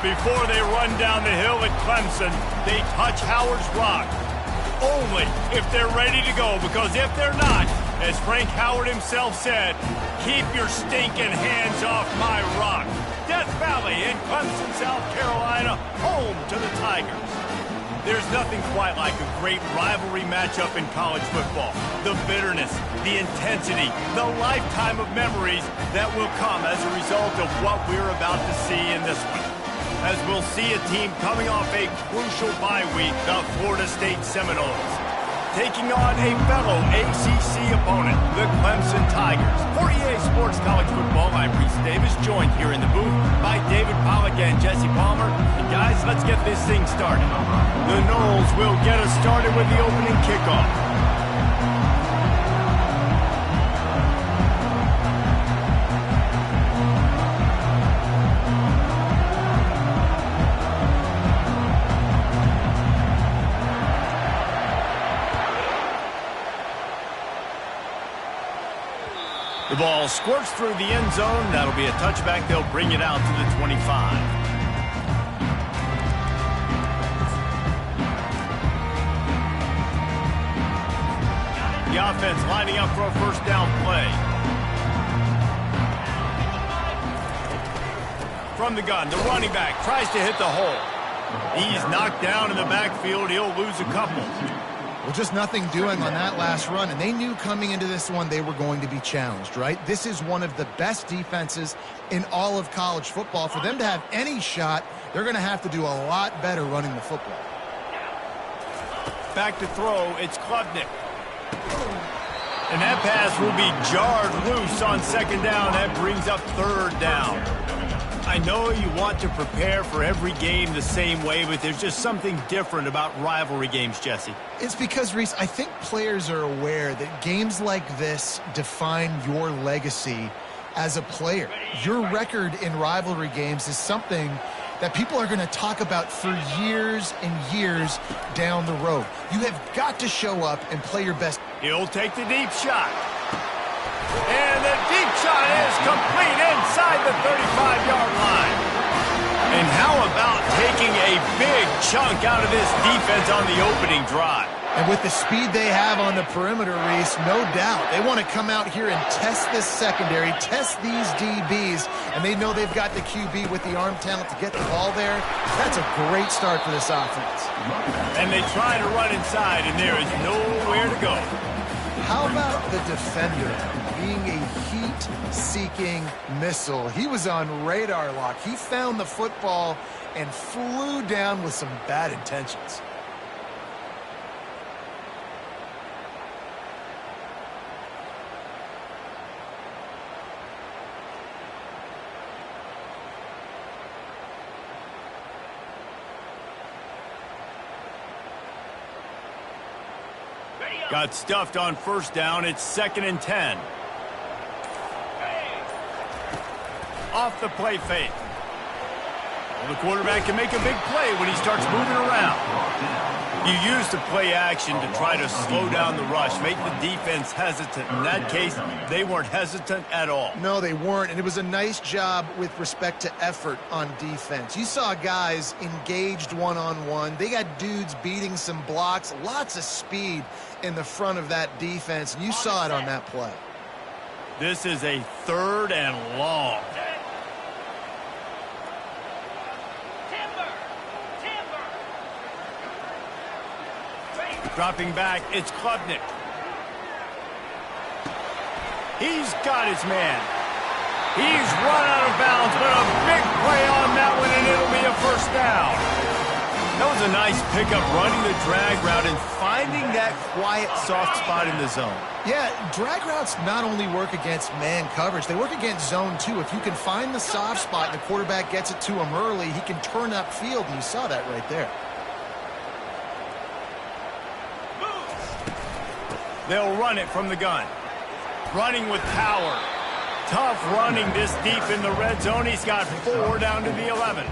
Before they run down the hill at Clemson, they touch Howard's rock. Only if they're ready to go, because if they're not, as Frank Howard himself said, keep your stinking hands off my rock. Death Valley in Clemson, South Carolina, home to the Tigers. There's nothing quite like a great rivalry matchup in college football. The bitterness, the intensity, the lifetime of memories that will come as a result of what we're about to see in this one. As we'll see a team coming off a crucial bye week, the Florida State Seminoles, taking on a fellow ACC opponent, the Clemson Tigers. For EA Sports College Football, I'm Reese Davis, joined here in the booth by David Pollack and Jesse Palmer. And guys, let's get this thing started. The Noles will get us started with the opening kickoff. The ball squirts through the end zone. That'll be a touchback. They'll bring it out to the 25. The offense lining up for a first down play. From the gun, the running back tries to hit the hole. He's knocked down in the backfield. He'll lose a couple. Well, just nothing doing on that last run, and they knew coming into this one they were going to be challenged, right? This is one of the best defenses in all of college football. For them to have any shot, they're going to have to do a lot better running the football. Back to throw, it's Klubnik. And that pass will be jarred loose on second down. That brings up third down. I know you want to prepare for every game the same way, but there's just something different about rivalry games, Jesse. It's because, Reese, I think players are aware that games like this define your legacy as a player. Your record in rivalry games is something that people are going to talk about for years and years down the road. You have got to show up and play your best. He'll take the deep shot. And the deep shot is complete inside the 35-yard line. And how about taking a big chunk out of this defense on the opening drive? And with the speed they have on the perimeter, Reese, no doubt, they want to come out here and test this secondary, test these DBs, and they know they've got the QB with the arm talent to get the ball there. That's a great start for this offense. And they try to run inside, and there is nowhere to go. How about the defender being a heat-seeking missile? He was on radar lock. He found the football and flew down with some bad intentions. Got stuffed on first down. It's 2nd and 10. Off the play fake. Well, the quarterback can make a big play when he starts moving around. You use the play action to try to slow down the rush, make the defense hesitant. In that case, they weren't hesitant at all. No, they weren't, and it was a nice job with respect to effort on defense. You saw guys engaged one-on-one. They got dudes beating some blocks, lots of speed in the front of that defense, and you saw it on that play. This is a 3rd and long. Dropping back, it's Klubnik. He's got his man. He's run out of bounds, but a big play on that one, and it'll be a first down. That was a nice pickup, running the drag route and finding that quiet, soft spot in the zone. Yeah, drag routes not only work against man coverage, they work against zone too. If you can find the soft spot and the quarterback gets it to him early, he can turn upfield, and you saw that right there. They'll run it from the gun. Running with power. Tough running this deep in the red zone. He's got 4 down to the 11.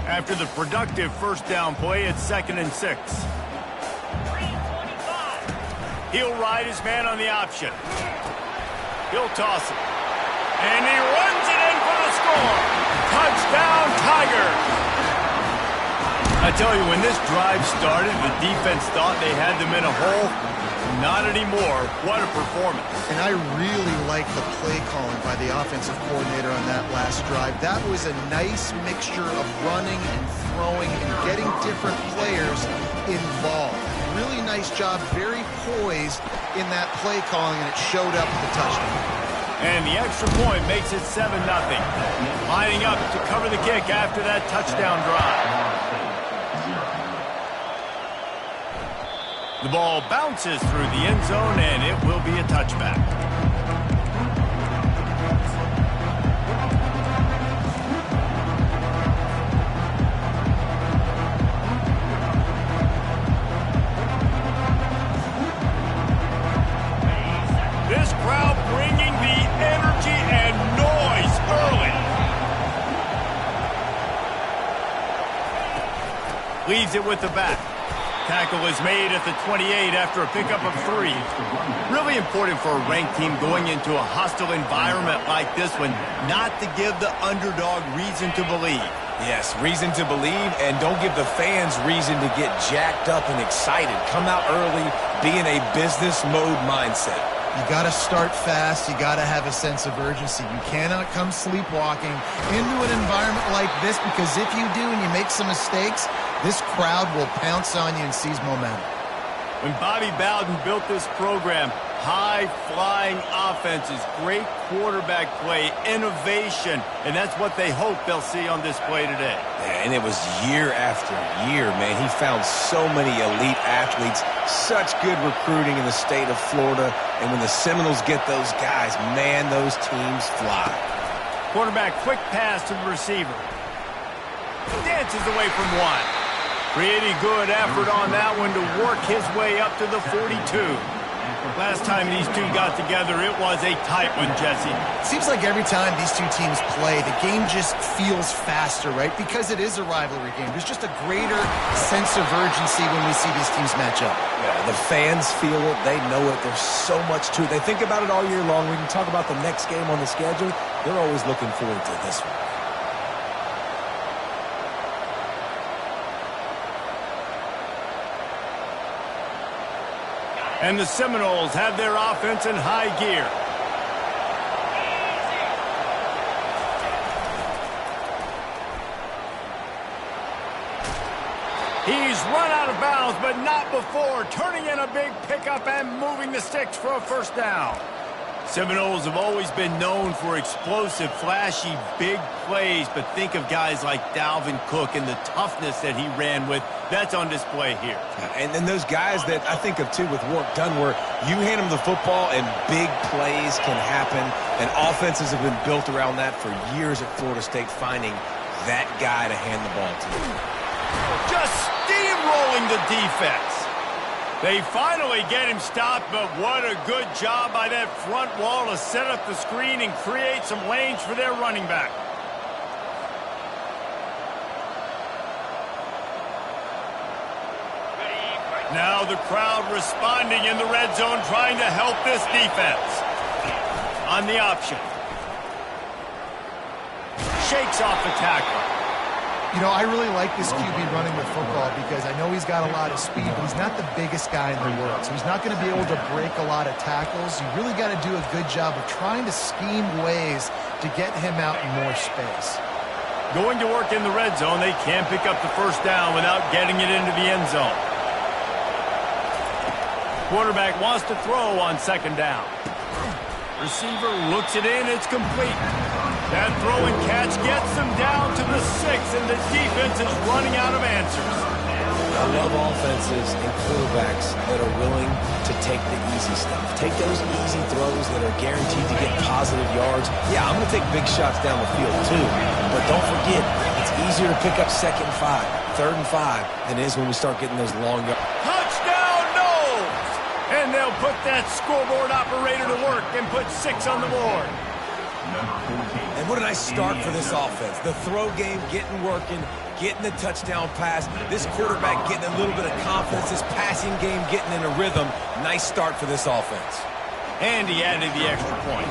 After the productive first down play, it's 2nd and 6. He'll ride his man on the option. He'll toss it. And he runs it in for the score. Touchdown, Tigers. I tell you, when this drive started, the defense thought they had them in a hole. Not anymore. What a performance. And I really like the play calling by the offensive coordinator on that last drive. That was a nice mixture of running and throwing and getting different players involved. Really nice job, very poised in that play calling, and it showed up with the touchdown. And the extra point makes it 7-0. Lining up to cover the kick after that touchdown drive. The ball bounces through the end zone, and it will be a touchback. This crowd bringing the energy and noise early. Leaves it with the back. Tackle is made at the 28 after a pickup of 3. Really important for a ranked team going into a hostile environment like this one, not to give the underdog reason to believe. Yes, reason to believe, and don't give the fans reason to get jacked up and excited. Come out early, be in a business mode mindset. You got to start fast. You got to have a sense of urgency. You cannot come sleepwalking into an environment like this, because if you do and you make some mistakes, this crowd will pounce on you and seize momentum. When Bobby Bowden built this program, high-flying offenses, great quarterback play, innovation, and that's what they hope they'll see on display today. Yeah, and it was year after year, man. He found so many elite athletes, such good recruiting in the state of Florida, and when the Seminoles get those guys, man, those teams fly. Quarterback, quick pass to the receiver. Dances away from one. Pretty good effort on that one to work his way up to the 42. Last time these two got together, it was a tight one, Jesse. It seems like every time these two teams play, the game just feels faster, right? Because it is a rivalry game. There's just a greater sense of urgency when we see these teams match up. Yeah, the fans feel it. They know it. There's so much to it. They think about it all year long. We can talk about the next game on the schedule. They're always looking forward to this one. And the Seminoles have their offense in high gear. He's run out of bounds, but not before turning in a big pickup and moving the sticks for a first down. Seminoles have always been known for explosive, flashy, big plays, but think of guys like Dalvin Cook and the toughness that he ran with. That's on display here. And then those guys that I think of, too, with Warren Dunn, where you hand them the football and big plays can happen, and offenses have been built around that for years at Florida State, finding that guy to hand the ball to. Just steamrolling the defense. They finally get him stopped, but what a good job by that front wall to set up the screen and create some lanes for their running back. Now the crowd responding in the red zone, trying to help this defense. On the option. Shakes off the tackle. You know, I really like this QB running with football because I know he's got a lot of speed, but he's not the biggest guy in the world. So he's not going to be able to break a lot of tackles. You really got to do a good job of trying to scheme ways to get him out in more space. Going to work in the red zone, they can't pick up the first down without getting it into the end zone. Quarterback wants to throw on second down. Receiver looks it in, it's complete. That throw and catch gets them down to the 6, and the defense is running out of answers. I love offenses and quarterbacks that are willing to take the easy stuff. Take those easy throws that are guaranteed to get positive yards. Yeah, I'm going to take big shots down the field too, but don't forget, it's easier to pick up 2nd and 5, 3rd and 5 than it is when we start getting those long yards. Touchdown, Noles! And they'll put that scoreboard operator to work and put 6 on the board. And what a nice start for this offense. The throw game getting working, getting the touchdown pass. This quarterback getting a little bit of confidence. This passing game getting in a rhythm. Nice start for this offense. And he added the extra point.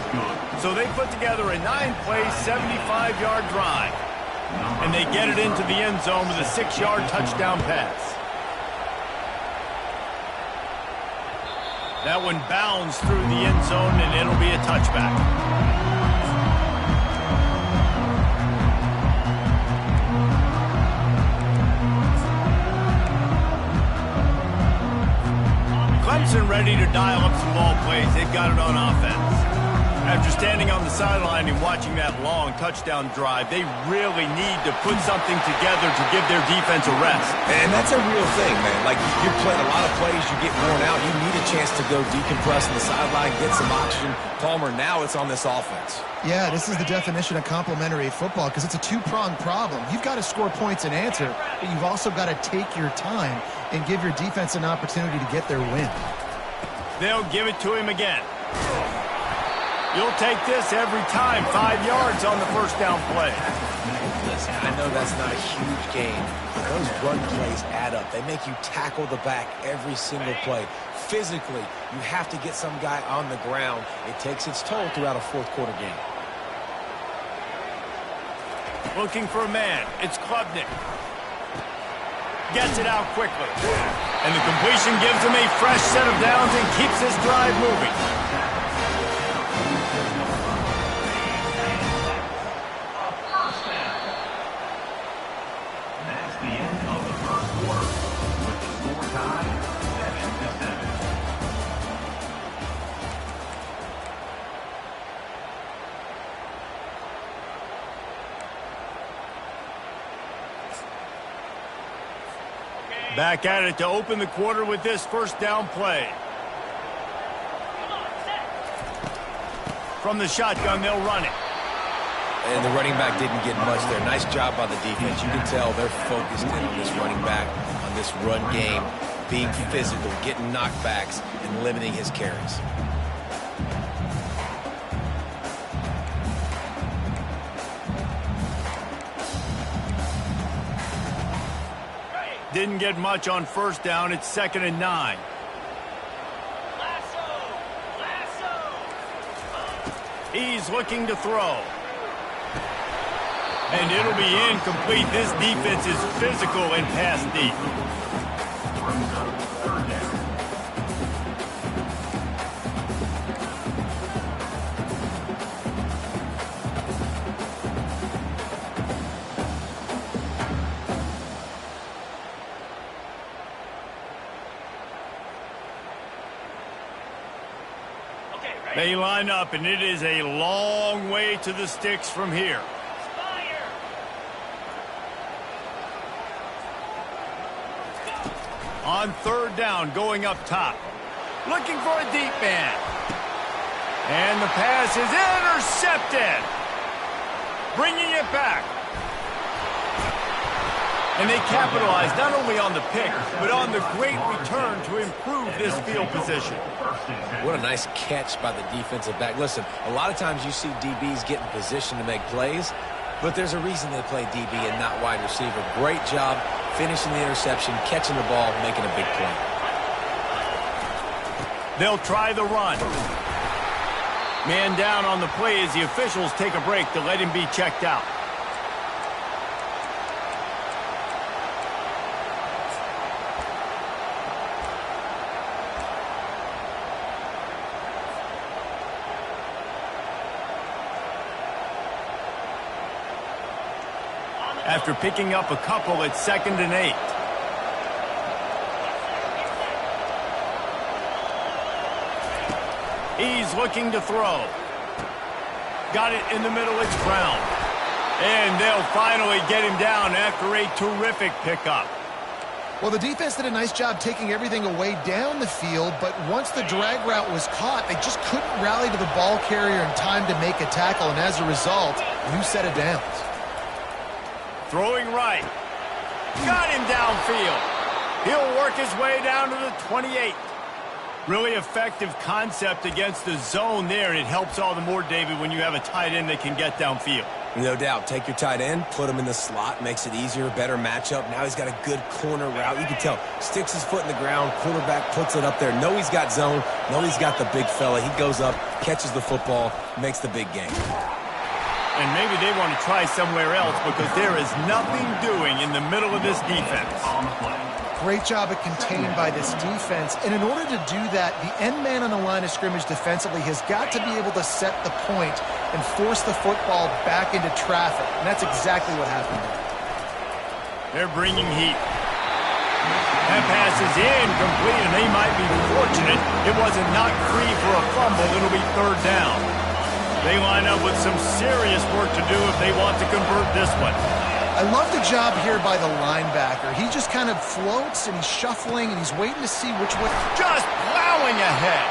So they put together a 9-play, 75-yard drive. And they get it into the end zone with a 6-yard touchdown pass. That one bounds through the end zone, and it'll be a touchback. Clemson ready to dial up some ball plays. They've got it on offense. After standing on the sideline and watching that long touchdown drive, they really need to put something together to give their defense a rest. And that's a real thing, man. Like, you're playing a lot of plays, you get worn out. You need a chance to go decompress on the sideline, get some oxygen. Palmer, now it's on this offense. Yeah, this is the definition of complementary football because it's a two-pronged problem. You've got to score points and answer, but you've also got to take your time and give your defense an opportunity to get their win. They'll give it to him again. You'll take this every time. 5 yards on the first down play. Listen, I know that's not a huge game, but those run plays add up. They make you tackle the back every single play. Physically, you have to get some guy on the ground. It takes its toll throughout a fourth-quarter game. Looking for a man. It's Klubnik. Gets it out quickly. And the completion gives him a fresh set of downs and keeps this drive moving. Back at it to open the quarter with this first down play. From the shotgun, they'll run it. And the running back didn't get much there. Nice job by the defense. You can tell they're focused in on this running back, on this run game, being physical, getting knockbacks, and limiting his carries. Didn't get much on first down. It's 2nd and 9. He's looking to throw. And it'll be incomplete. This defense is physical and pass deep. They line up, and it is a long way to the sticks from here. On 3rd down, going up top. Looking for a deep man. And the pass is intercepted. Bringing it back. And they capitalize not only on the pick, but on the great return to improve this field position. What a nice catch by the defensive back. Listen, a lot of times you see DBs get in position to make plays, but there's a reason they play DB and not wide receiver. Great job finishing the interception, catching the ball, making a big play. They'll try the run. Man down on the play as the officials take a break to let him be checked out. After picking up a couple, it's 2nd and 8. He's looking to throw. Got it in the middle, it's Brown. And they'll finally get him down after a terrific pickup. Well, the defense did a nice job taking everything away down the field, but once the drag route was caught, they just couldn't rally to the ball carrier in time to make a tackle, and as a result, new set of downs. Throwing right. Got him downfield. He'll work his way down to the 28. Really effective concept against the zone there. It helps all the more, David, when you have a tight end that can get downfield. No doubt. Take your tight end, put him in the slot, makes it easier, better matchup. Now he's got a good corner route. You can tell. Sticks his foot in the ground, quarterback puts it up there. Know he's got zone, know he's got the big fella. He goes up, catches the football, makes the big game. And maybe they want to try somewhere else because there is nothing doing in the middle of this defense. Great job of contained by this defense. And in order to do that, the end man on the line of scrimmage defensively has got to be able to set the point and force the football back into traffic. And that's exactly what happened there. They're bringing heat. That pass is incomplete, and they might be fortunate it wasn't knocked free for a fumble. It'll be third down. They line up with some serious work to do if they want to convert this one. I love the job here by the linebacker. He just kind of floats, and he's shuffling, and he's waiting to see which way. Just plowing ahead.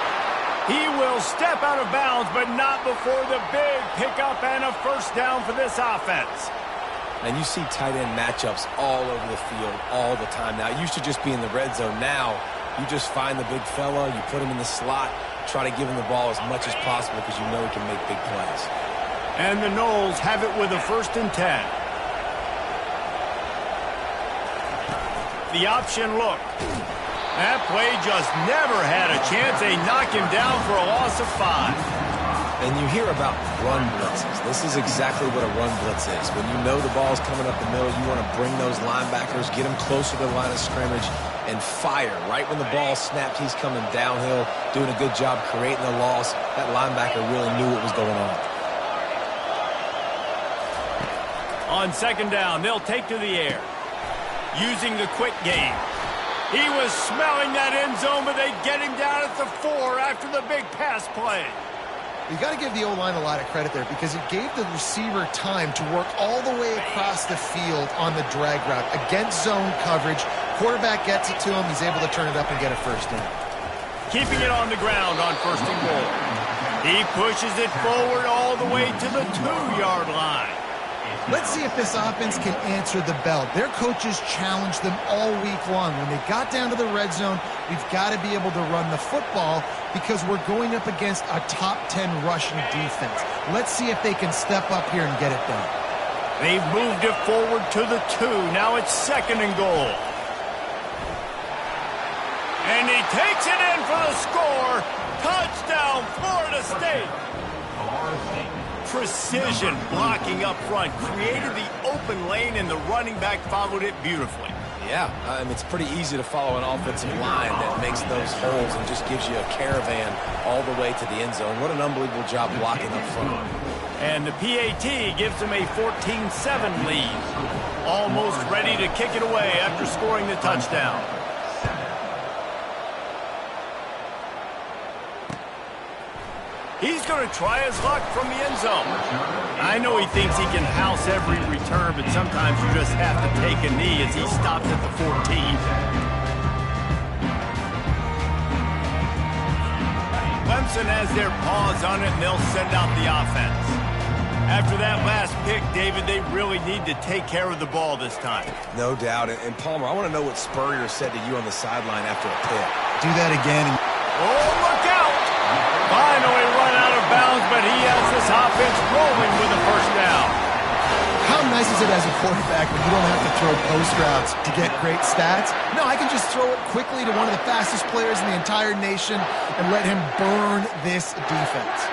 He will step out of bounds, but not before the big pickup and a first down for this offense. And you see tight end matchups all over the field all the time. Now, it used to just be in the red zone. Now, you just find the big fella, you put him in the slot, try to give him the ball as much as possible because you know he can make big plays. And the Noles have it with a 1st and 10. The option look. That play just never had a chance. They knock him down for a loss of 5. And you hear about run blitzes. This is exactly what a run blitz is. When you know the ball's coming up the middle, you want to bring those linebackers, get them closer to the line of scrimmage, and fire. Right when the ball snapped, he's coming downhill, doing a good job creating a loss. That linebacker really knew what was going on. On 2nd down, they'll take to the air. Using the quick game. He was smelling that end zone, but they get him down at the 4 after the big pass play. You got to give the O-line a lot of credit there because it gave the receiver time to work all the way across the field on the drag route against zone coverage. Quarterback gets it to him. He's able to turn it up and get a first down. Keeping it on the ground on 1st and goal. He pushes it forward all the way to the 2-yard line. Let's see if this offense can answer the bell. Their coaches challenged them all week long. When they got down to the red zone, we've got to be able to run the football because we're going up against a top 10 rushing defense. Let's see if they can step up here and get it done. They've moved it forward to the 2. Now it's 2nd and goal. And he takes it in for the score. Touchdown, Florida State. Precision blocking up front created the open lane, and the running back followed it beautifully. Yeah, it's pretty easy to follow an offensive line that makes those holes and just gives you a caravan all the way to the end zone. What an unbelievable job blocking up front. And the PAT gives them a 14-7 lead. Almost ready to kick it away after scoring the touchdown. He's going to try his luck from the end zone. I know he thinks he can house every return, but sometimes you just have to take a knee as he stops at the 14. Clemson has their paws on it, and they'll send out the offense. After that last pick, David, they really need to take care of the ball this time. No doubt. And Palmer, I want to know what Spurrier said to you on the sideline after a pick. Do that again. Oh, look out! Finally run out of bounds, but he has this offense rolling with a first down. How nice is it as a quarterback when you don't have to throw post routes to get great stats? No, I can just throw it quickly to one of the fastest players in the entire nation and let him burn this defense.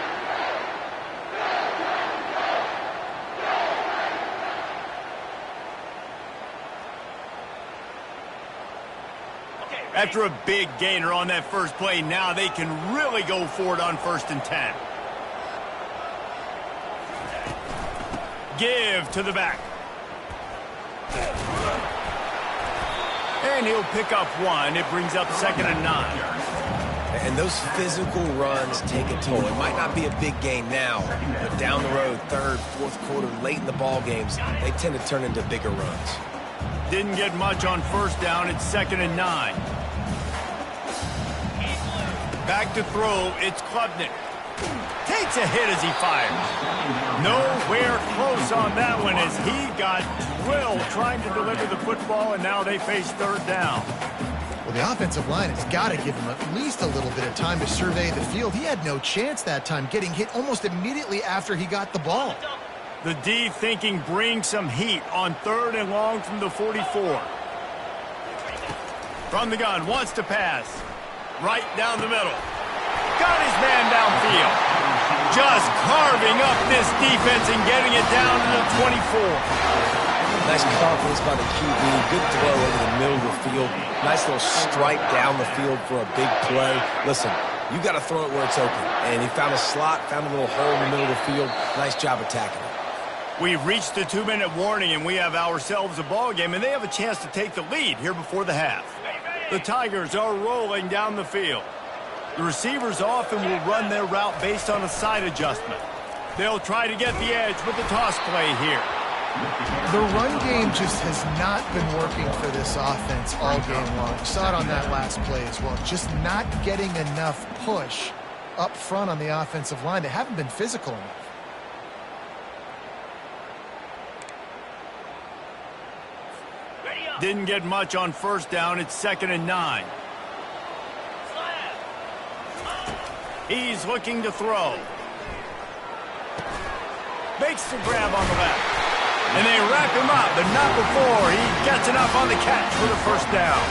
After a big gainer on that first play, now they can really go for it on 1st and 10. Give to the back. And he'll pick up 1. It brings up 2nd and 9. And those physical runs take a toll. It might not be a big gain now, but down the road, 3rd, 4th quarter, late in the ball games, they tend to turn into bigger runs. Didn't get much on 1st down. It's 2nd and 9. Back to throw. It's Klubnik. Takes a hit as he fires. Nowhere close on that one as he got drilled trying to deliver the football, and now they face 3rd down. Well, the offensive line has got to give him at least a little bit of time to survey the field. He had no chance that time, getting hit almost immediately after he got the ball. The D thinking bring some heat on 3rd and long from the 44. From the gun, wants to pass. Right down the middle. Got his man downfield. Just carving up this defense and getting it down to the 24. Nice confidence by the QB. Good throw over the middle of the field. Nice little stripe down the field for a big play. Listen, you got to throw it where it's open. And he found a slot, found a little hole in the middle of the field. Nice job attacking it. We've reached the 2-minute warning, and we have ourselves a ball game, and they have a chance to take the lead here before the half. The Tigers are rolling down the field. The receivers often will run their route based on a side adjustment. They'll try to get the edge with the toss play here. The run game just has not been working for this offense all game long. You saw it on that last play as well. Just not getting enough push up front on the offensive line. They haven't been physical enough. Didn't get much on 1st down. It's 2nd and 9. He's looking to throw. Makes the grab on the left. And they wrap him up, but not before he gets enough on the catch for the 1st down.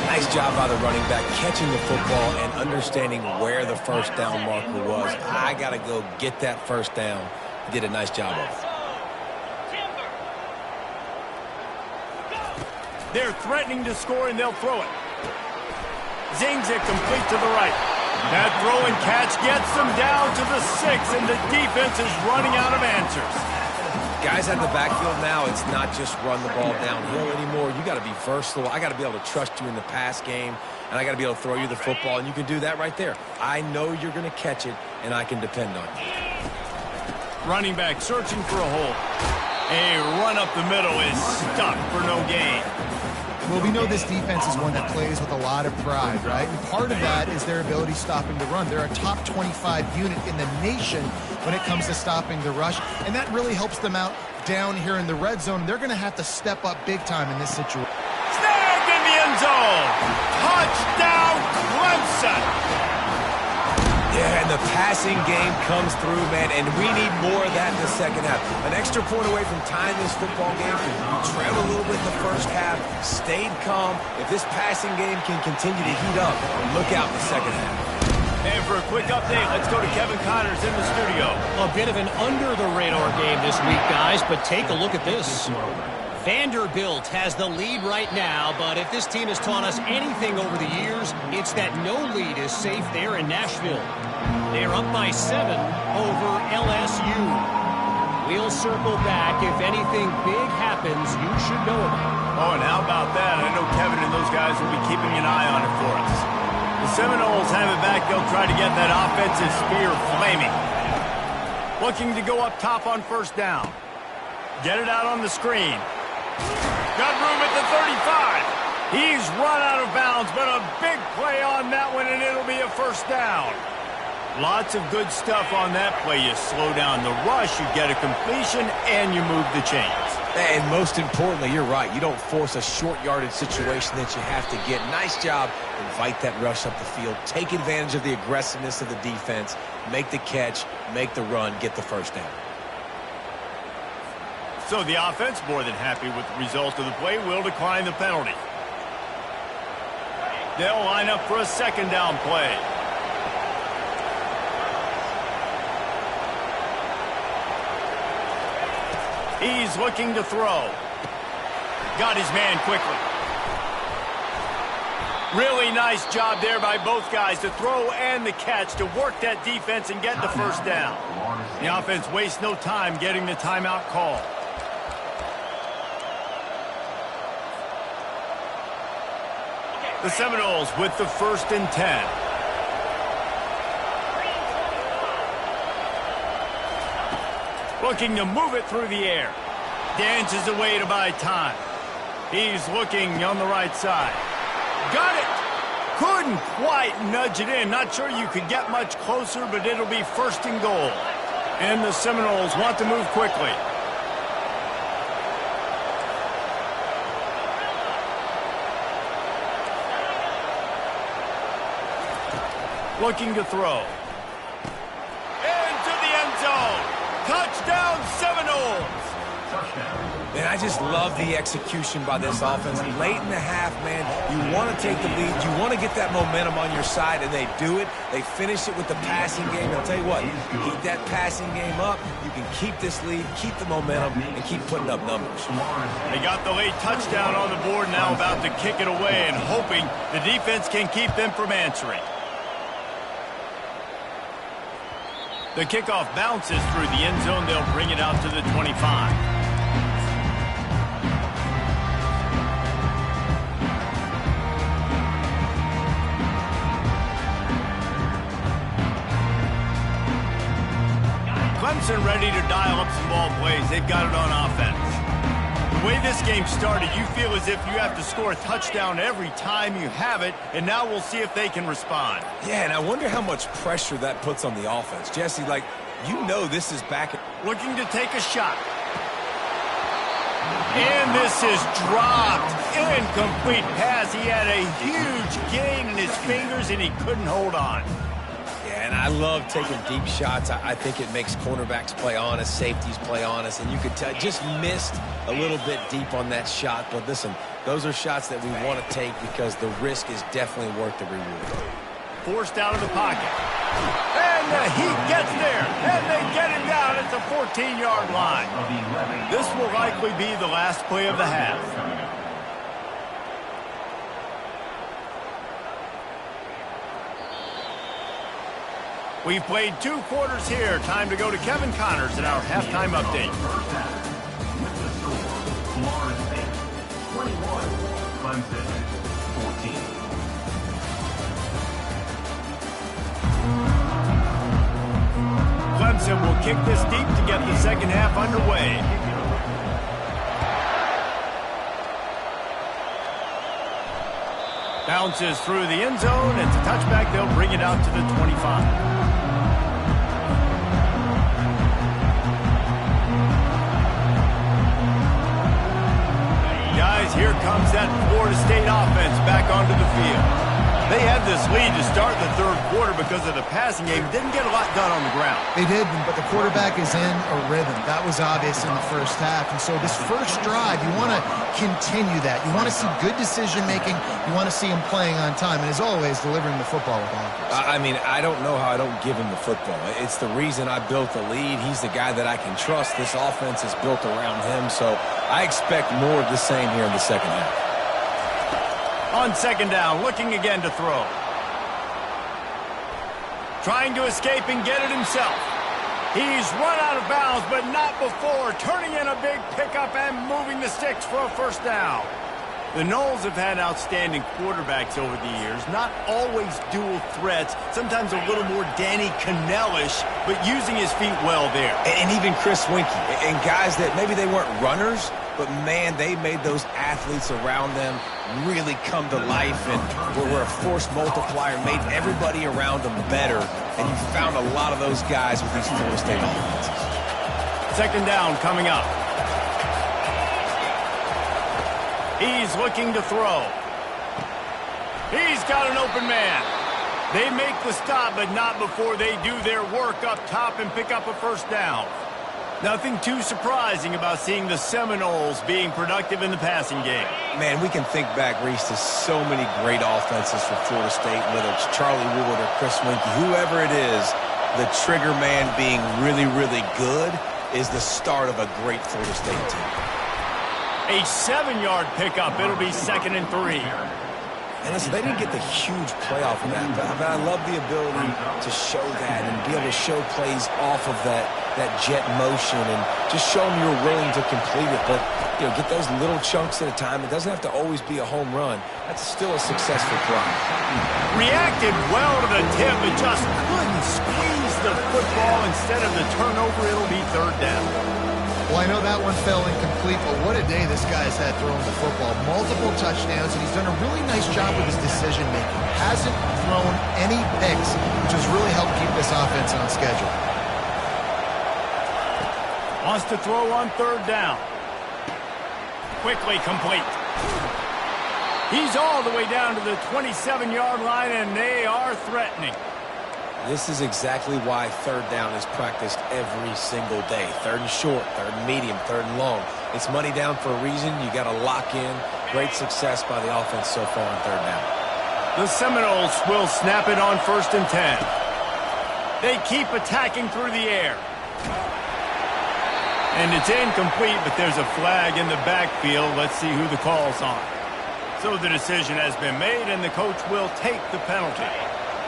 Nice job by the running back, catching the football and understanding where the 1st down marker was. I got to go get that 1st down. He did a nice job of it. They're threatening to score, and they'll throw it. Zings it complete to the right. That throw and catch gets them down to the 6, and the defense is running out of answers. Guys out of the backfield now, it's not just run the ball downhill anymore. You got to be versatile. I got to be able to trust you in the pass game, and I got to be able to throw you the football, and you can do that right there. I know you're going to catch it, and I can depend on you. Running back searching for a hole. A run up the middle is stuck for no gain. Well, we know this defense is one that plays with a lot of pride, right? And part of that is their ability stopping the run. They're a top 25 unit in the nation when it comes to stopping the rush, and that really helps them out down here in the red zone. They're going to have to step up big time in this situation. Snagged in the end zone. Touchdown, Clemson. Yeah, and the passing game comes through, man, and we need more of that in the 2nd half. An extra point away from tying this football game. We trailed a little bit in the 1st half, stayed calm. If this passing game can continue to heat up, look out in the 2nd half. And for a quick update, let's go to Kevin Connors in the studio. A bit of an under-the-radar game this week, guys, but take a look at this. Vanderbilt has the lead right now, but if this team has taught us anything over the years, it's that no lead is safe there in Nashville. They're up by 7 over LSU. We'll circle back. If anything big happens, you should know about it. Oh, and how about that? I know Kevin and those guys will be keeping an eye on it for us. The Seminoles have it back. They'll try to get that offensive spear flaming. Looking to go up top on 1st down. Get it out on the screen. Got room at the 35. He's run out of bounds, but a big play on that one, and it'll be a 1st down. Lots of good stuff on that play. You slow down the rush, you get a completion, and you move the chains. And most importantly, you're right. You don't force a short yardage situation that you have to get. Nice job. Invite that rush up the field. Take advantage of the aggressiveness of the defense. Make the catch, make the run, get the 1st down. So the offense, more than happy with the result of the play, will decline the penalty. They'll line up for a 2nd down play. He's looking to throw. Got his man quickly. Really nice job there by both guys to throw and the catch to work that defense and get the 1st down. The offense wastes no time getting the timeout call. The Seminoles with the 1st and 10. Looking to move it through the air. Dances away to buy time. He's looking on the right side. Got it! Couldn't quite nudge it in. Not sure you could get much closer, but it'll be 1st and goal. And the Seminoles want to move quickly. Looking to throw. Into the end zone. Touchdown, Seminoles! Man, I just love the execution by this offense. Late in the half, man, you want to take the lead. You want to get that momentum on your side, and they do it. They finish it with the passing game. I'll tell you what, keep that passing game up. You can keep this lead, keep the momentum, and keep putting up numbers. They got the late touchdown on the board, now about to kick it away and hoping the defense can keep them from answering. The kickoff bounces through the end zone. They'll bring it out to the 25. Clemson ready to dial up some ball plays. They've got it on offense. The way this game started, you feel as if you have to score a touchdown every time you have it, and now we'll see if they can respond. Yeah, and I wonder how much pressure that puts on the offense. Jesse, like, you know this is back. Looking to take a shot. And this is dropped. Incomplete pass. He had a huge gain in his fingers, and he couldn't hold on. And I love taking deep shots. I think it makes cornerbacks play honest, safeties play honest, and you could tell just missed a little bit deep on that shot. But listen, those are shots that we want to take because the risk is definitely worth the reward. Forced out of the pocket. And he gets there, and they get him down at the 14-yard line. This will likely be the last play of the half. We've played 2 quarters here. Time to go to Kevin Connors in our halftime update. Clemson will kick this deep to get the second half underway. Bounces through the end zone. It's a touchback. They'll bring it out to the 25. Guys, here comes that Florida State offense back onto the field. They had this lead to start the third quarter because of the passing game. Didn't get a lot done on the ground. They did, but the quarterback is in a rhythm. That was obvious in the first half. And so this first drive, you want to continue that. You want to see good decision-making. You want to see him playing on time. And as always, delivering the football with accuracy. I mean, I don't know how I don't give him the football. It's the reason I built the lead. He's the guy that I can trust. This offense is built around him. So I expect more of the same here in the second half. On second down, looking again to throw. Trying to escape and get it himself. He's run out of bounds, but not before. Turning in a big pickup and moving the sticks for a first down. The Noles have had outstanding quarterbacks over the years. Not always dual threats. Sometimes a little more Danny Cannell-ish, but using his feet well there. And even Chris Winkie. And guys that maybe they weren't runners, but, man, they made those athletes around them really come to life and were a force multiplier, made everybody around them better. And you found a lot of those guys with these Florida State offenses. Second down coming up. He's looking to throw. He's got an open man. They make the stop, but not before they do their work up top and pick up a first down. Nothing too surprising about seeing the Seminoles being productive in the passing game. Man, we can think back, Reese, to so many great offenses for Florida State, whether it's Charlie Wood or Chris Winkie, whoever it is, the trigger man being really, really good is the start of a great Florida State team. A 7-yard pickup. It'll be 2nd and 3. And listen, they didn't get the huge playoff in that, but I love the ability to show that and be able to show plays off of that jet motion and just show them you're willing to complete it. But, you know, get those little chunks at a time. It doesn't have to always be a home run. That's still a successful play. Reacted well to the tip, but just couldn't squeeze the football. Instead of the turnover, it'll be 3rd down. Well, I know that one fell incomplete, but what a day this guy's had throwing the football. Multiple touchdowns, and he's done a really nice job with his decision-making. Hasn't thrown any picks, which has really helped keep this offense on schedule. Wants to throw on 3rd down. Quickly complete. He's all the way down to the 27-yard line, and they are threatening. This is exactly why third down is practiced every single day. Third and short, third and medium, third and long. It's money down for a reason. You got to lock in. Great success by the offense so far on third down. The Seminoles will snap it on 1st and 10. They keep attacking through the air. And it's incomplete, but there's a flag in the backfield. Let's see who the call's on. So the decision has been made, and the coach will take the penalty.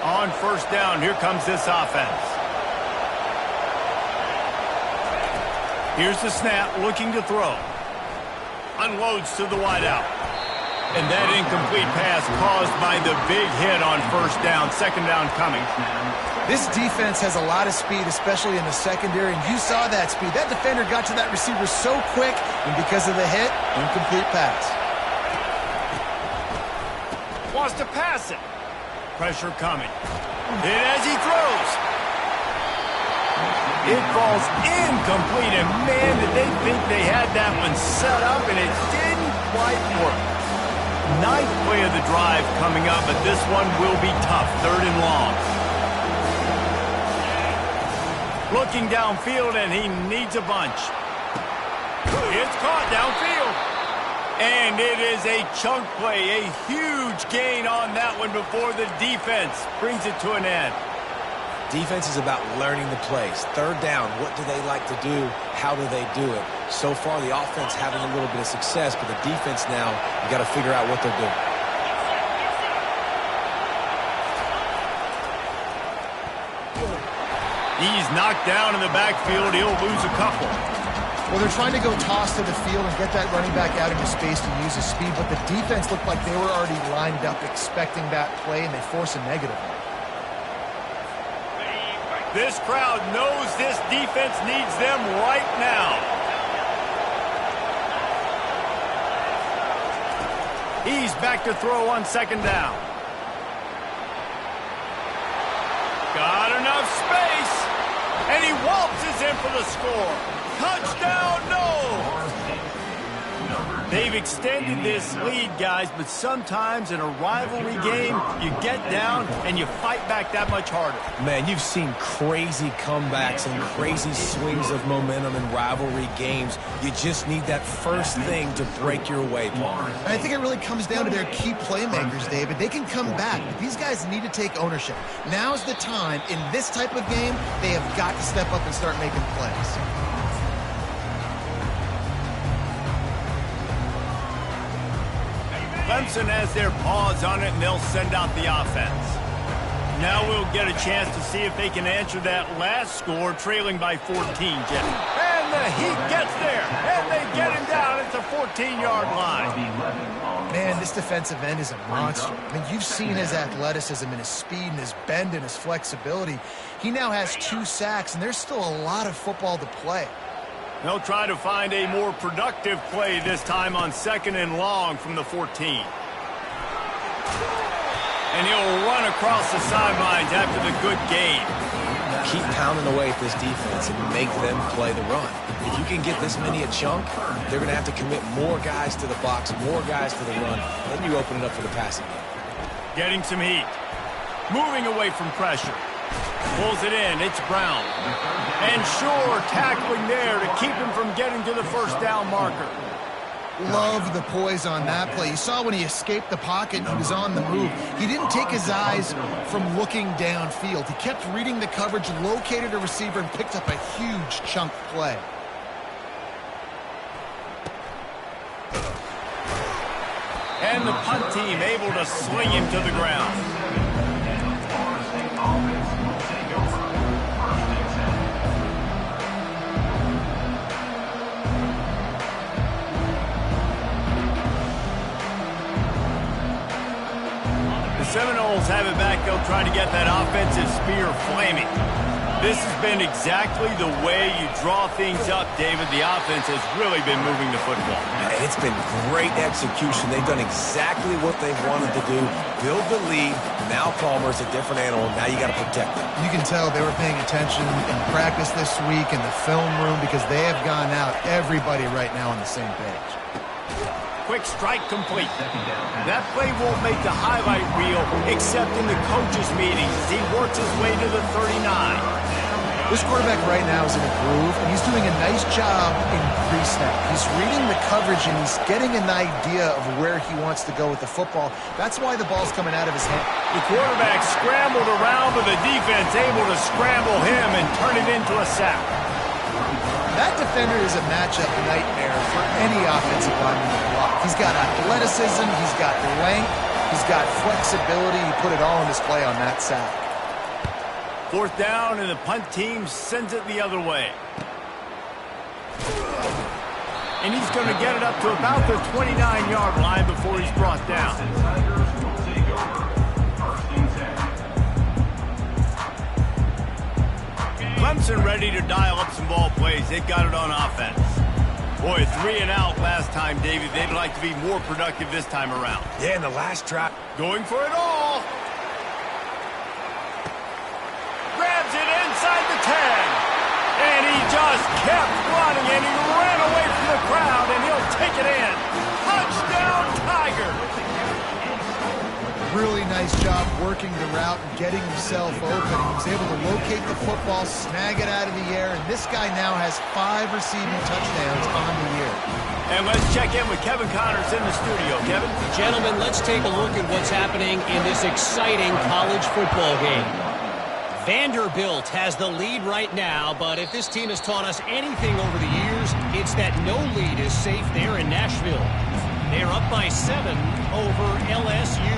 On 1st down, here comes this offense. Here's the snap, looking to throw. Unloads to the wideout. And that incomplete pass caused by the big hit on 1st down. 2nd down coming. This defense has a lot of speed, especially in the secondary, and you saw that speed. That defender got to that receiver so quick, and because of the hit, incomplete pass. Wants to pass it. Pressure coming. Hit as he throws. It falls incomplete, and man, did they think they had that one set up, and it didn't quite work. 9th play of the drive coming up, but this one will be tough. 3rd and long. Looking downfield, and he needs a bunch. It's caught downfield. And it is a chunk play, a huge gain on that one before the defense brings it to an end. Defense is about learning the plays. 3rd down, what do they like to do? How do they do it? So far, the offense having a little bit of success, but the defense now, you got to figure out what they're doing. He's knocked down in the backfield. He'll lose a couple. Well, they're trying to go toss to the field and get that running back out into space to use his speed, but the defense looked like they were already lined up expecting that play, and they force a negative. This crowd knows this defense needs them right now. He's back to throw on 2nd down. Got enough space, and he waltzes in for the score. Touchdown, no! They've extended this lead, guys, but sometimes in a rivalry game, you get down and you fight back that much harder. Man, you've seen crazy comebacks and crazy swings of momentum in rivalry games. You just need that first thing to break your way, Paul. And I think it really comes down to their key playmakers, David. They can come back, but these guys need to take ownership. Now's the time. In this type of game, they have got to step up and start making plays. Clemson has their paws on it, and they'll send out the offense. Now we'll get a chance to see if they can answer that last score, trailing by 14, Jimmy. And the Heat gets there, and they get him down at the 14-yard line. Man, this defensive end is a monster. I mean, you've seen his athleticism and his speed and his bend and his flexibility. He now has 2 sacks, and there's still a lot of football to play. They'll try to find a more productive play this time on 2nd and long from the 14. And he'll run across the sidelines after the good gain. Keep pounding away at this defense and make them play the run. If you can get this many a chunk, they're going to have to commit more guys to the box, more guys to the run. Then you open it up for the passing game. Getting some heat. Moving away from pressure. Pulls it in. It's Brown. And Shore tackling there to keep him from getting to the 1st down marker. Love the poise on that play. You saw when he escaped the pocket, he was on the move. He didn't take his eyes from looking downfield. He kept reading the coverage, located a receiver, and picked up a huge chunk play. And the punt team able to sling him to the ground. Seminoles have it back. They'll try to get that offensive spear flaming. This has been exactly the way you draw things up, David. The offense has really been moving the football. It's been great execution. They've done exactly what they've wanted to do. Build the lead. Now Palmer's a different animal. Now you got to protect them. You can tell they were paying attention in practice this week in the film room because they have gone out, everybody right now on the same page. quick strike complete. That play won't make the highlight reel except in the coaches' meetings as he works his way to the 39. This quarterback right now is in a groove, and he's doing a nice job in pre-snap. He's reading the coverage, and he's getting an idea of where he wants to go with the football. That's why the ball's coming out of his hand. The quarterback scrambled around, but the defense able to scramble him and turn it into a sack. That defender is a matchup nightmare for any offensive lineman to block. He's got athleticism, he's got length, he's got flexibility. He put it all on display on that sack. Fourth down, and the punt team sends it the other way. And he's going to get it up to about the 29-yard line before he's brought down. Clemson ready to dial up some ball plays. They got it on offense. Boy, 3 and out last time, David. They'd like to be more productive this time around. Yeah, in the last drive. Going for it all. Grabs it inside the 10. And he just kept running, and he ran away from the crowd, and he'll take it in. Touchdown, Tigers! Really nice job working the route and getting himself open. He was able to locate the football, snag it out of the air, and this guy now has 5 receiving touchdowns on the year. And let's check in with Kevin Connors in the studio. Kevin? Gentlemen, let's take a look at what's happening in this exciting college football game. Vanderbilt has the lead right now, but if this team has taught us anything over the years, it's that no lead is safe there in Nashville. They're up by 7 over LSU.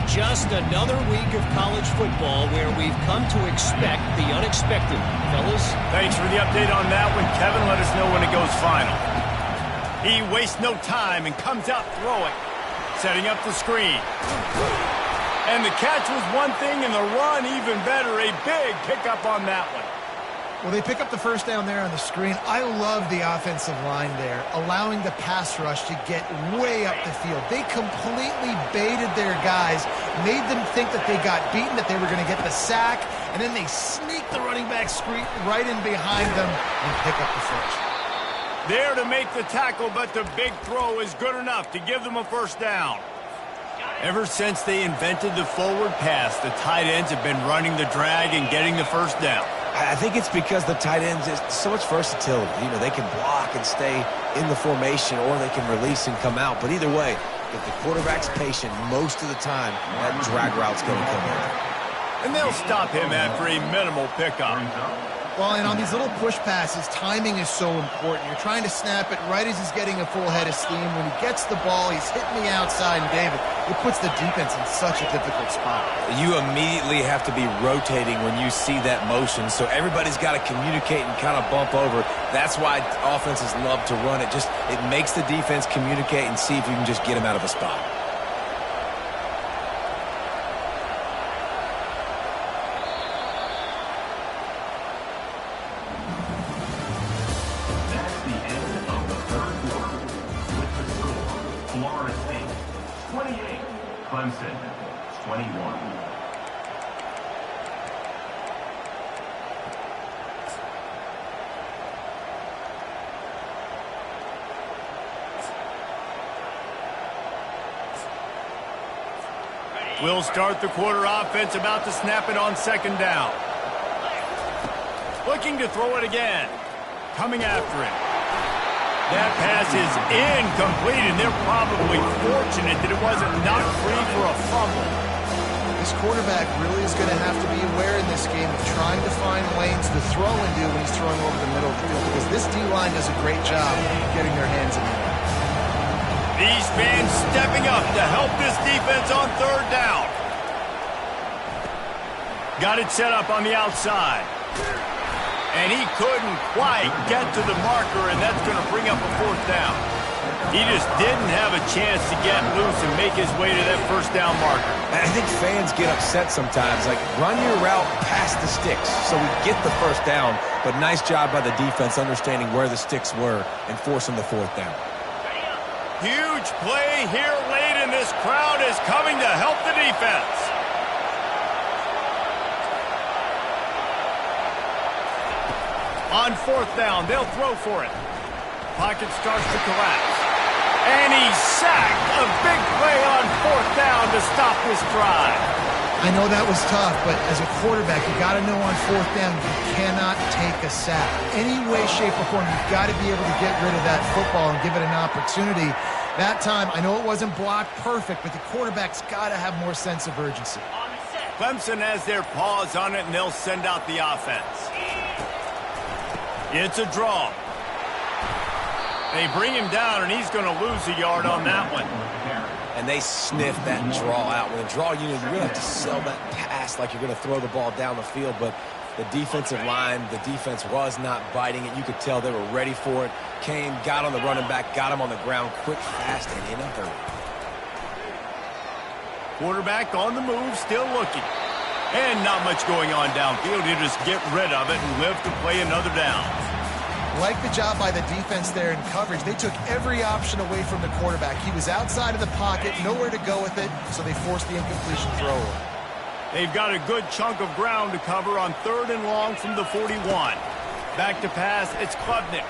Just another week of college football where we've come to expect the unexpected. Fellas? Thanks for the update on that one, Kevin. Let us know when it goes final. He wastes no time and comes out throwing. Setting up the screen. And the catch was one thing, and the run even better. A big pickup on that one. Well, they pick up the first down there on the screen. I love the offensive line there, allowing the pass rush to get way up the field. They completely baited their guys, made them think that they got beaten, that they were going to get the sack, and then they sneak the running back screen right in behind them and pick up the first. There to make the tackle, but the big throw is good enough to give them a first down. Ever since they invented the forward pass, the tight ends have been running the drag and getting the first down. I think it's because the tight ends is so much versatility. You know, they can block and stay in the formation, or they can release and come out. But either way, if the quarterback's patient, most of the time, that drag route's going to come in. And they'll stop him after a minimal pickup. Well, and on these little push passes, timing is so important. You're trying to snap it right as he's getting a full head of steam. When he gets the ball, he's hitting the outside, and David, it puts the defense in such a difficult spot. You immediately have to be rotating when you see that motion, so everybody's got to communicate and kind of bump over. That's why offenses love to run it. It makes the defense communicate and see if you can just get him out of a spot. Clemson, 21. We'll start the quarter offense, about to snap it on second down. Looking to throw it again. Coming after it. That pass is incomplete, and they're probably fortunate that it wasn't knocked free for a fumble. This quarterback really is going to have to be aware in this game of trying to find lanes to throw into when he's throwing over the middle of the field, because this D-line does a great job getting their hands in there. These fans stepping up to help this defense on third down. Got it set up on the outside. And he couldn't quite get to the marker, and that's going to bring up a fourth down. He just didn't have a chance to get loose and make his way to that first down marker. I think fans get upset sometimes. Like, run your route past the sticks so we get the first down. But nice job by the defense understanding where the sticks were and forcing the fourth down. Huge play here late, and this crowd is coming to help the defense. On fourth down, they'll throw for it. Pocket starts to collapse. And he's sacked. A big play on 4th down to stop this drive. I know that was tough, but as a quarterback, you got to know on 4th down you cannot take a sack. Any way, shape, or form, you've got to be able to get rid of that football and give it an opportunity. That time, I know it wasn't blocked perfect, but the quarterback's got to have more sense of urgency. Clemson has their paws on it, and they'll send out the offense. It's a draw. They bring him down, and he's going to lose a yard on that one. And they sniff that draw out. When a draw unit, you really have to sell that pass like you're going to throw the ball down the field. But the defensive line, the defense was not biting it. You could tell they were ready for it. Came, got on the running back, got him on the ground quick, fast, and in a hurry. Quarterback on the move, still looking. And not much going on downfield. He'll just get rid of it and live to play another down. Like the job by the defense there in coverage. They took every option away from the quarterback. He was outside of the pocket, nowhere to go with it, so they forced the incompletion throw. They've got a good chunk of ground to cover on 3rd and long from the 41. Back to pass, it's Klubnik.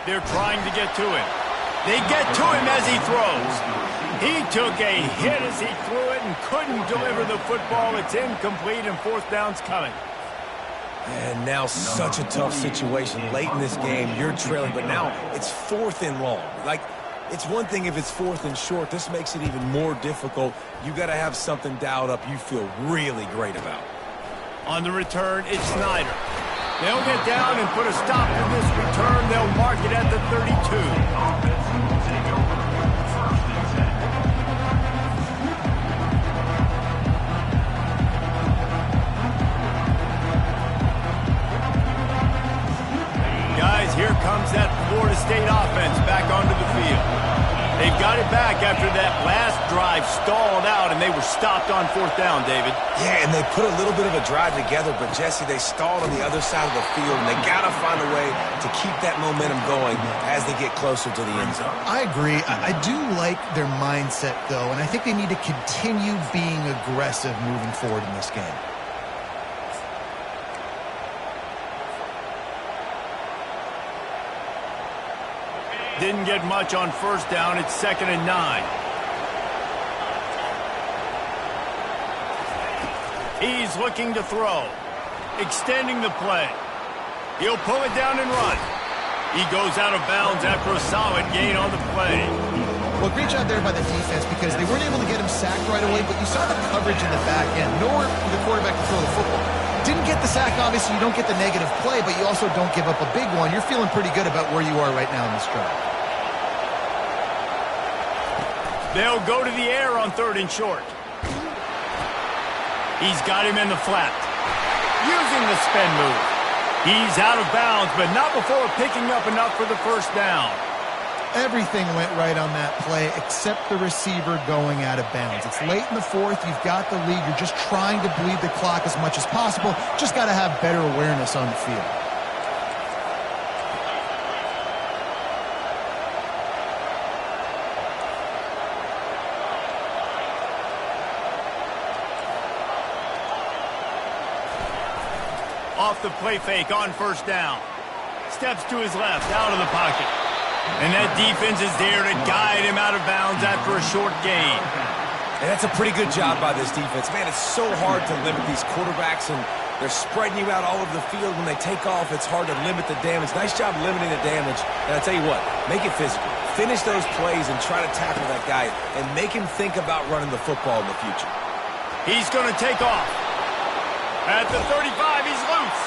They're trying to get to him. They get to him as he throws. He took a hit as he threw it and couldn't deliver the football. It's incomplete, and 4th down's coming. And now such a tough situation. Late in this game, you're trailing, but now it's 4th and long. Like, it's one thing if it's 4th and short. This makes it even more difficult. You got to have something dialed up you feel really great about. On the return, it's Snyder. They'll get down and put a stop to this return. They'll mark it at the 32. Guys, here comes that Florida State offense back onto the field. They've got it back after that last drive stalled out, and they were stopped on 4th down, David. Yeah, and they put a little bit of a drive together, but, Jesse, they stalled on the other side of the field, and they got to find a way to keep that momentum going as they get closer to the end zone. I agree. I do like their mindset, though, and I think they need to continue being aggressive moving forward in this game. Didn't get much on 1st down. It's 2nd and 9. He's looking to throw. Extending the play. He'll pull it down and run. He goes out of bounds after a solid gain on the play. Well, great job there by the defense because they weren't able to get him sacked right away, but you saw the coverage in the back end. Nowhere for the quarterback to throw the football. Didn't get the sack, obviously. You don't get the negative play, but you also don't give up a big one. You're feeling pretty good about where you are right now in this drive. They'll go to the air on 3rd and short. He's got him in the flat. Using the spin move. He's out of bounds, but not before picking up enough for the 1st down. Everything went right on that play except the receiver going out of bounds. It's late in the 4th. You've got the lead. You're just trying to bleed the clock as much as possible. Just got to have better awareness on the field. Off the play fake on 1st down. Steps to his left, out of the pocket. And that defense is there to guide him out of bounds after a short gain. And that's a pretty good job by this defense. Man, it's so hard to limit these quarterbacks, and they're spreading you out all over the field. When they take off, it's hard to limit the damage. Nice job limiting the damage. And I tell you what, make it physical. Finish those plays and try to tackle that guy and make him think about running the football in the future. He's going to take off. At the 35, he's loose.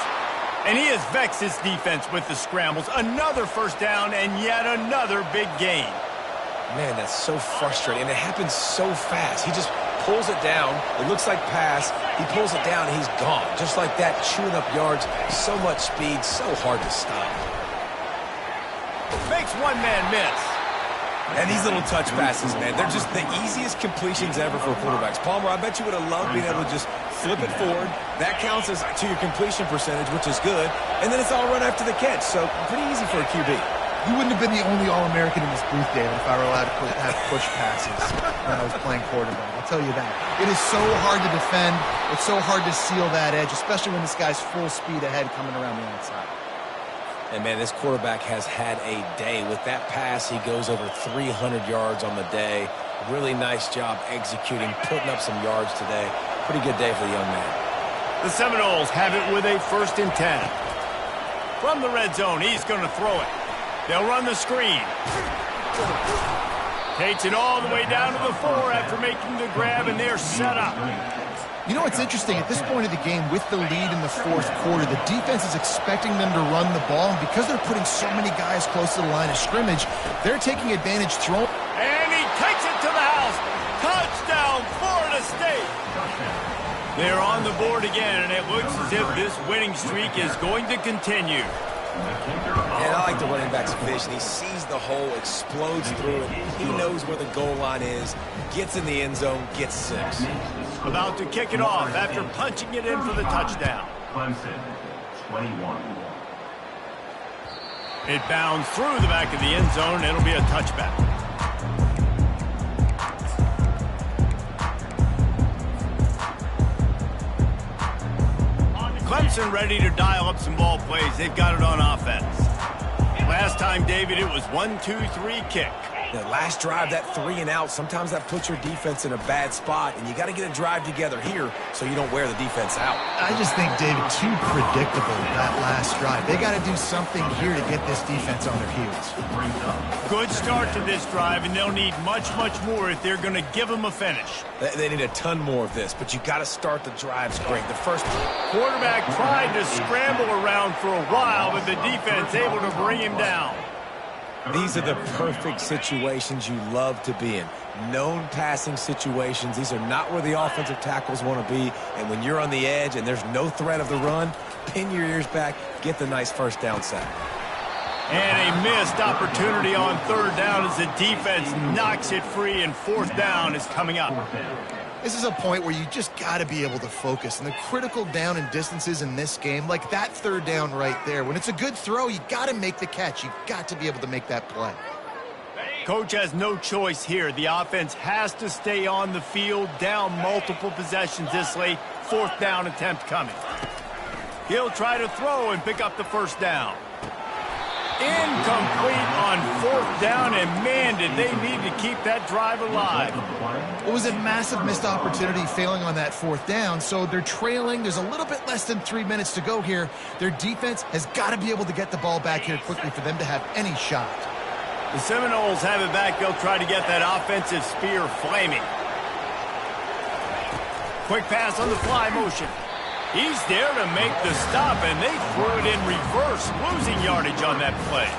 And he has vexed his defense with the scrambles. Another 1st down and yet another big gain. Man, that's so frustrating. And it happens so fast. He just pulls it down. It looks like pass. He pulls it down, and he's gone. Just like that, chewing up yards. So much speed, so hard to stop. Makes one man miss. And these little touch passes, man, they're just the easiest completions ever for quarterbacks. Palmer, I bet you would have loved being able to just flip it forward. That counts as to your completion percentage, which is good. And then it's all run after the catch, so pretty easy for a QB. You wouldn't have been the only All-American in this booth, David, if I were allowed to have push passes when I was playing quarterback. I'll tell you that. It is so hard to defend. It's so hard to seal that edge, especially when this guy's full speed ahead coming around the outside. And, man, this quarterback has had a day. With that pass, he goes over 300 yards on the day. Really nice job executing, putting up some yards today. Pretty good day for the young man. The Seminoles have it with a 1st and 10. From the red zone, he's going to throw it. They'll run the screen. Takes it all the way down to the 4 after making the grab, and they're set up. You know what's interesting? At this point of the game, with the lead in the 4th quarter, the defense is expecting them to run the ball, and because they're putting so many guys close to the line of scrimmage, they're taking advantage throwing. And he takes it to the house. Touchdown, Florida State. They're on the board again, and it looks as if this winning streak is going to continue. And I like the running back's vision. He sees the hole, explodes through it. He knows where the goal line is, gets in the end zone, gets 6. About to kick it off after punching it in for the touchdown. Clemson, 21. It bounds through the back of the end zone. It'll be a touchback. Clemson ready to dial up some ball plays. They've got it on offense. Last time, David, it was 1-2-3 kick. The last drive, that 3 and out, sometimes that puts your defense in a bad spot, and you got to get a drive together here so you don't wear the defense out. I just think, David, too predictable, that last drive. They got to do something here to get this defense on their heels. Good start to this drive, and they'll need much, much more if they're going to give them a finish. They need a ton more of this, but you got to start the drives great. The first quarterback tried to scramble around for a while, but the defense able to bring him down. These are the perfect situations you love to be in. Known passing situations. These are not where the offensive tackles want to be. And when you're on the edge and there's no threat of the run, pin your ears back, get the nice 1st down sack. And a missed opportunity on 3rd down as the defense knocks it free, and 4th down is coming up. This is a point where you just got to be able to focus. And the critical down and distances in this game, like that 3rd down right there, when it's a good throw, you got to make the catch. You got to be able to make that play. Coach has no choice here. The offense has to stay on the field, down multiple possessions this late. 4th down attempt coming. He'll try to throw and pick up the 1st down. Incomplete on 4th down, and man, did they need to keep that drive alive. It was a massive missed opportunity failing on that 4th down, so they're trailing. There's a little bit less than 3 minutes to go here. Their defense has got to be able to get the ball back here quickly for them to have any shot. The Seminoles have it back. They'll try to get that offensive spear flaming. Quick pass on the fly motion. He's there to make the stop, and they threw it in reverse, losing yardage on that play.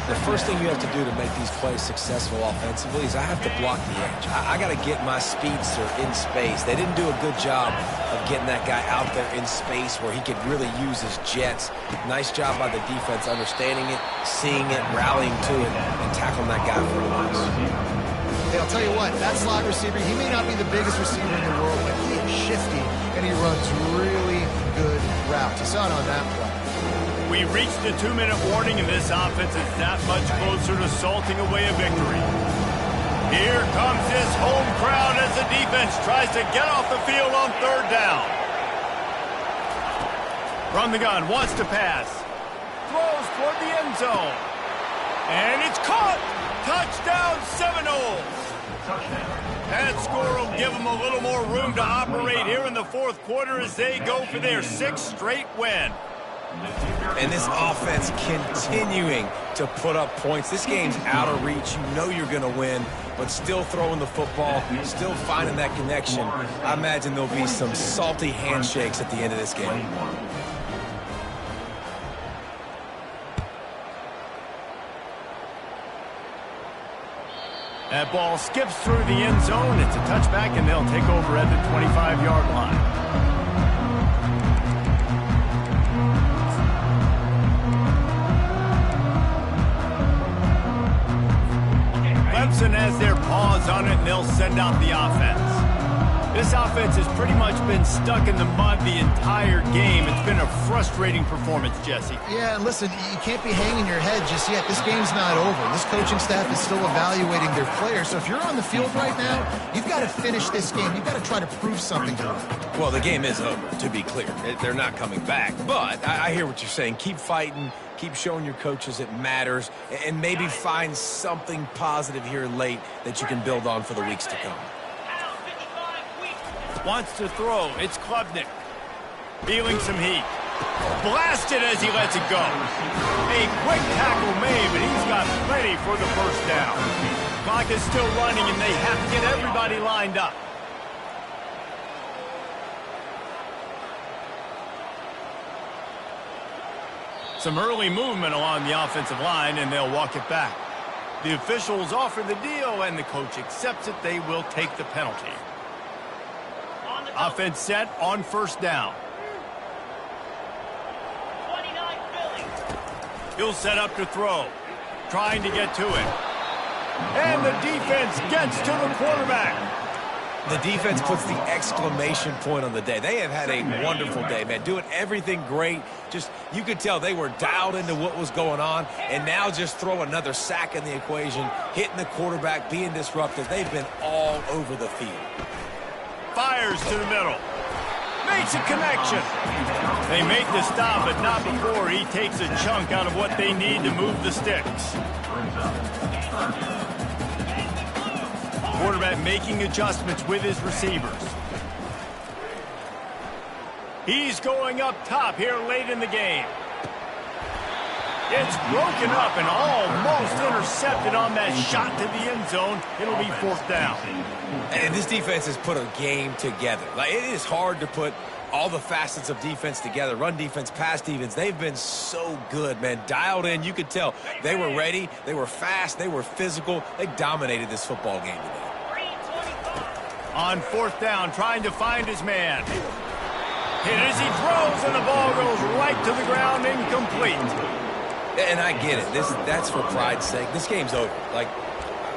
The first thing you have to do to make these plays successful offensively is I have to block the edge. I got to get my speedster in space. They didn't do a good job of getting that guy out there in space where he could really use his jets. Nice job by the defense understanding it, seeing it, rallying to it, and tackling that guy for a loss. Hey, I'll tell you what, that slot receiver, he may not be the biggest receiver in the world, but he is shifty, and he runs really good routes. You saw it on that play. We reached the 2-minute warning, and this offense is that much closer to salting away a victory. Here comes this home crowd as the defense tries to get off the field on 3rd down. From the gun, wants to pass. Throws toward the end zone. And it's caught! Touchdown, Seminoles! That score will give them a little more room to operate here in the 4th quarter as they go for their 6th straight win. And this offense continuing to put up points. This game's out of reach. You know you're going to win, but still throwing the football, still finding that connection. I imagine there'll be some salty handshakes at the end of this game. That ball skips through the end zone. It's a touchback, and they'll take over at the 25-yard line. Clemson has their paws on it, and they'll send out the offense. This offense has pretty much been stuck in the mud the entire game. It's been a frustrating performance, Jesse. Yeah, and listen, you can't be hanging your head just yet. This game's not over. This coaching staff is still evaluating their players. So if you're on the field right now, you've got to finish this game. You've got to try to prove something to them. Well, the game is over, to be clear. They're not coming back. But I hear what you're saying. Keep fighting. Keep showing your coaches it matters, and maybe find something positive here late that you can build on for the weeks to come. Wants to throw. It's Klubnik. Feeling some heat. Blasted as he lets it go. A quick tackle made, but he's got plenty for the first down. Clock is still running, and they have to get everybody lined up. Some early movement along the offensive line, and they'll walk it back. The officials offer the deal, and the coach accepts it. They will take the penalty. Offense set on first down. He'll set up to throw. Trying to get to it. And the defense gets to the quarterback. The defense puts the exclamation point on the day. They have had a wonderful day, man. Doing everything great. Just, you could tell they were dialed into what was going on. And now just throw another sack in the equation. Hitting the quarterback, being disruptive. They've been all over the field. Fires to the middle. Makes a connection. They make the stop, but not before he takes a chunk out of what they need to move the sticks. Quarterback making adjustments with his receivers. He's going up top here late in the game. It's broken up and almost intercepted on that shot to the end zone. It'll be fourth down. And this defense has put a game together. Like, it is hard to put all the facets of defense together. Run defense, pass defense. They've been so good, man. Dialed in. You could tell they were ready. They were fast. They were physical. They dominated this football game today. On fourth down, trying to find his man. Hit as he throws, and the ball goes right to the ground, incomplete. And I get it. That's for pride's sake. This game's over. Like,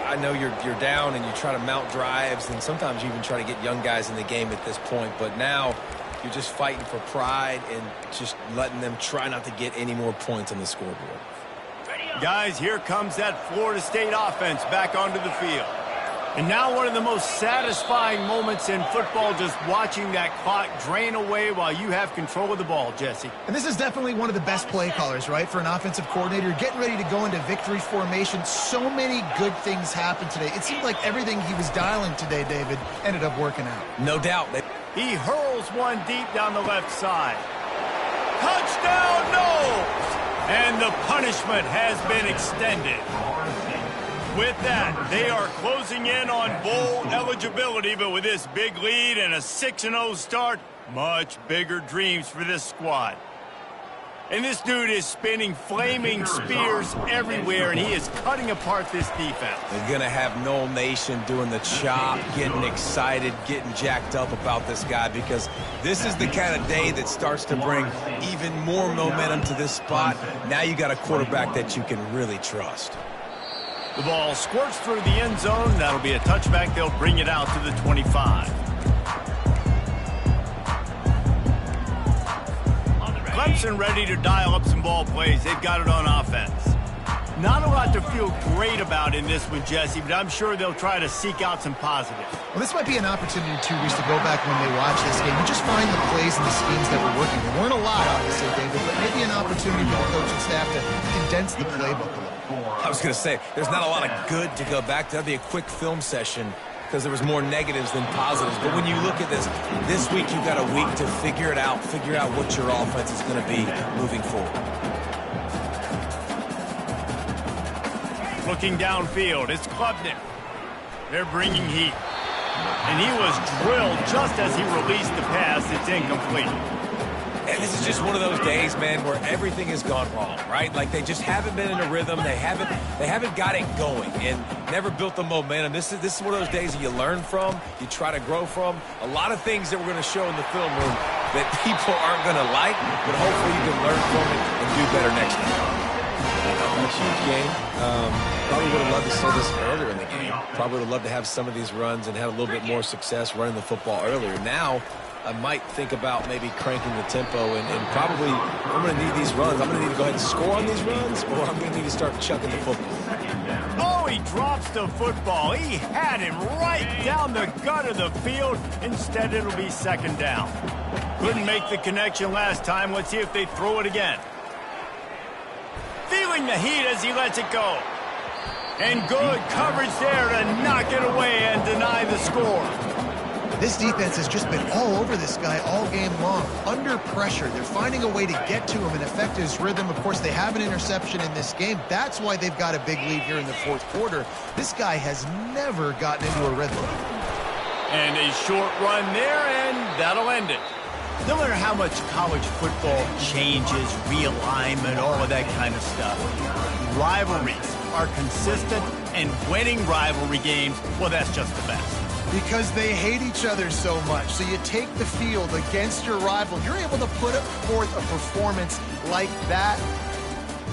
I know you're down and you try to mount drives, and sometimes you even try to get young guys in the game at this point. But now you're just fighting for pride and just letting them try not to get any more points on the scoreboard. Guys, here comes that Florida State offense back onto the field. And now one of the most satisfying moments in football, just watching that clock drain away while you have control of the ball, Jesse. And this is definitely one of the best play callers, right, for an offensive coordinator. Getting ready to go into victory formation. So many good things happened today. It seemed like everything he was dialing today, David, ended up working out. No doubt. He hurls one deep down the left side. Touchdown, no! And the punishment has been extended. With that, they are closing in on bowl eligibility, but with this big lead and a 6-0 start, much bigger dreams for this squad. And this dude is spinning flaming spears everywhere, and he is cutting apart this defense. They're going to have Noel Nation doing the chop, getting excited, getting jacked up about this guy, because this is the kind of day that starts to bring even more momentum to this spot. Now you got a quarterback that you can really trust. The ball squirts through the end zone. That'll be a touchback. They'll bring it out to the 25. Clemson ready to dial up some ball plays. They've got it on offense. Not a lot to feel great about in this one, Jesse, but I'm sure they'll try to seek out some positives. Well, this might be an opportunity, too, Reese, to go back when they watch this game and just find the plays and the schemes that were working. There weren't a lot, obviously, David, but maybe an opportunity for the coaching staff to condense the playbook a little. I was going to say, there's not a lot of good to go back to. That'd be a quick film session because there was more negatives than positives. But when you look at this week you've got a week to figure it out, figure out what your offense is going to be moving forward. Looking downfield, it's Klubnik. They're bringing heat. And he was drilled just as he released the pass. It's incomplete. And this is just one of those days, man, where everything has gone wrong, right? Like, they just haven't been in a rhythm. They haven't got it going and never built the momentum. This is one of those days that you learn from, you try to grow from. A lot of things that we're going to show in the film room that people aren't going to like, but hopefully you can learn from it and do better next time. A huge game. Probably would have loved to see this earlier in the game. Probably would have loved to have some of these runs and have a little bit more success running the football earlier. Now, I might think about maybe cranking the tempo and probably I'm going to need these runs. I'm going to need to go ahead and score on these runs, or I'm going to need to start chucking the football. Oh, he drops the football. He had him right down the gut of the field. Instead, it'll be second down. Couldn't make the connection last time. Let's see if they throw it again. feeling the heat as he lets it go. And good coverage there to knock it away and deny the score. This defense has just been all over this guy all game long. Under pressure, they're finding a way to get to him and affect his rhythm. Of course, they have an interception in this game. That's why they've got a big lead here in the fourth quarter. This guy has never gotten into a rhythm. And a short run there, and that'll end it. No matter how much college football changes, realignment, all of that kind of stuff, rivalries are consistent, and winning rivalry games, well, that's just the best. Because they hate each other so much. So you take the field against your rival. You're able to put forth a performance like that.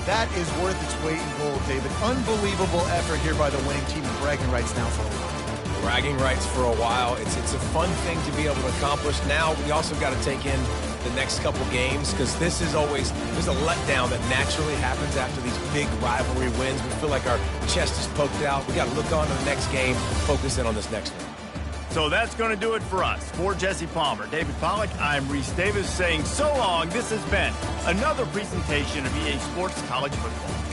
That is worth its weight in gold, David. Unbelievable effort here by the winning team, and bragging rights now for a while. Bragging rights for a while. It's a fun thing to be able to accomplish. Now we also got to take in the next couple games, because this is always, there's a letdown that naturally happens after these big rivalry wins. We feel like our chest is poked out. We got to look on to the next game, focus in on this next one. So that's going to do it for us. For Jesse Palmer, David Pollack, I'm Reese Davis saying so long. This has been another presentation of EA Sports College Football.